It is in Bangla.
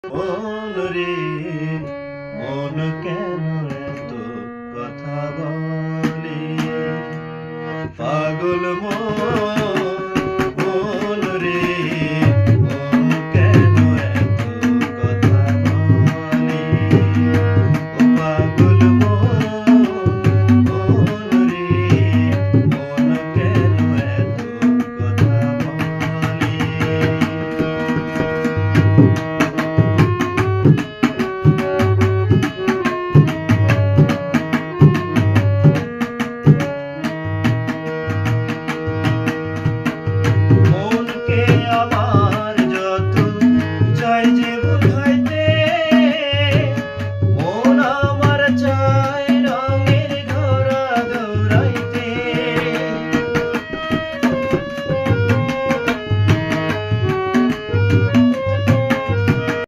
মন রে মন কেন এত কথা বলে পাগল মন রে মন কেন এত কথা বলে ও পাগল মন রে মন কেন এত কথা বলে আমার যত চাই যে বোঝাই